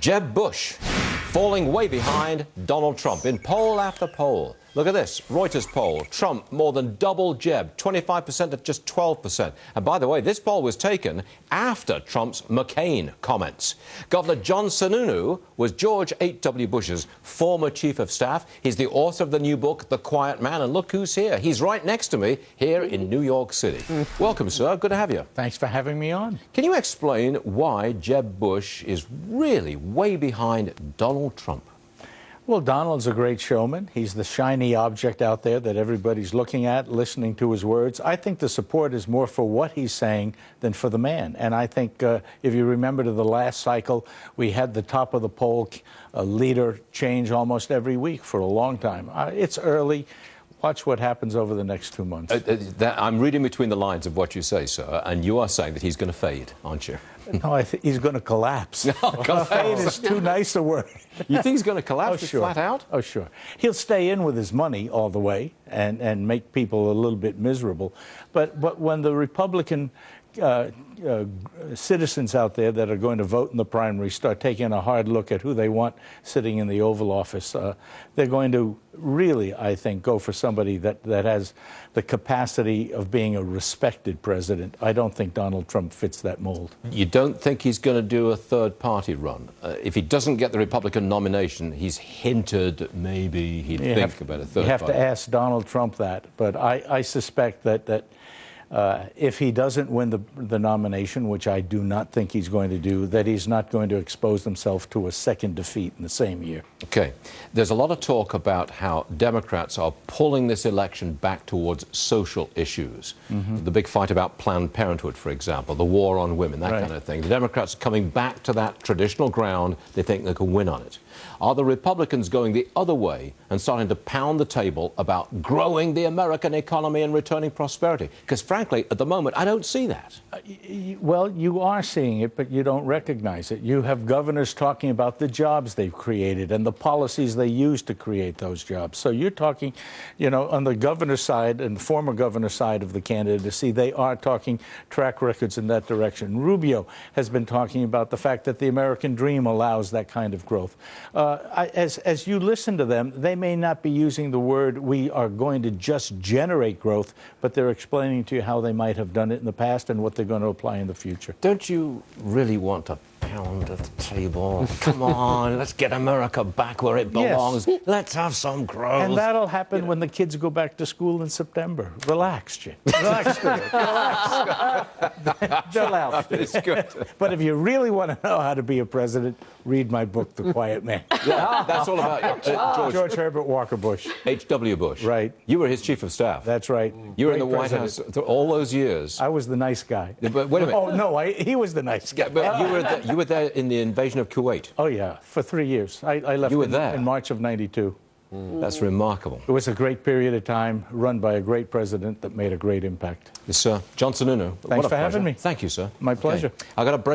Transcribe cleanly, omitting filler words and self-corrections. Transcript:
Jeb Bush falling way behind Donald Trump in poll after poll. Look at this, Reuters poll. Trump more than double Jeb, 25% to just 12%. And by the way, this poll was taken after Trump's McCain comments. Governor John Sanunu was George H.W. Bush's former chief of staff. He's the author of the new book, The Quiet Man. And look who's here. He's right next to me here in New York City. Welcome, sir. Good to have you. Thanks for having me on. Can you explain why Jeb Bush is really way behind Donald Trump? Well, Donald's a great showman. He's the shiny object out there that everybody's looking at, listening to his words. I think the support is more for what he's saying than for the man. And I think if you remember to the last cycle, we had the top of the poll leader change almost every week for a long time. It's early. Watch what happens over the next 2 months. I'm reading between the lines of what you say, sir, and you are saying that he's going to fade, aren't you? No, I think he's going to collapse. Fade is too nice a word. You think he's going to collapse sure. flat out? Oh, sure. He'll stay in with his money all the way and make people a little bit miserable. But when the Republican citizens out there that are going to vote in the primary start taking a hard look at who they want sitting in the Oval Office, they're going to really, I think, go for somebody that has the capacity of being a respected president. I don't think Donald Trump fits that mold. You don't think he's going to do a third-party run? If he doesn't get the Republican nomination, he's hinted maybe he'd think about a third party. You have to ask Donald Trump that. But I suspect that if he doesn't win the nomination, which I do not think he's going to do, that he's not going to expose himself to a second defeat in the same year. Okay. There's a lot of talk about how Democrats are pulling this election back towards social issues. The big fight about Planned Parenthood, for example, the war on women, that kind of thing. The Democrats are coming back to that traditional ground. They think they can win on it. Are the Republicans going the other way and starting to pound the table about growing the American economy and returning prosperity? Because frankly, at the moment, I don't see that. Well, you are seeing it, but you don't recognize it. You have governors talking about the jobs they've created and the policies they used to create those jobs. So you're talking, you know, on the governor's side and former governor's side of the candidacy, they are talking track records in that direction. Rubio has been talking about the fact that the American dream allows that kind of growth. As you listen to them, they may not be using the word "we are going to just generate growth," but they're explaining to you how they might have done it in the past and what they're going to apply in the future. Don't you really want to pound at the table? Come on, let's get America back where it belongs. Yes. Let's have some growth. And that'll happen when the kids go back to school in September. Relax, Jim. Relax, Stuart. Relax. Chill out. It's good. But if you really want to know how to be a president, read my book, The Quiet Man. Yeah, that's all about George Herbert Walker Bush. H.W. Bush. Right. You were his chief of staff. That's right. You were in the White House all those years. I was the nice guy. But wait a minute. Oh, no, he was the nice guy. But you were there in the invasion of Kuwait. Oh, yeah, for 3 years. I left in March of '92. That's remarkable. It was a great period of time run by a great president that made a great impact. Yes, sir. John Sununu. Thanks for having me. Thank you, sir. My pleasure. I got a break.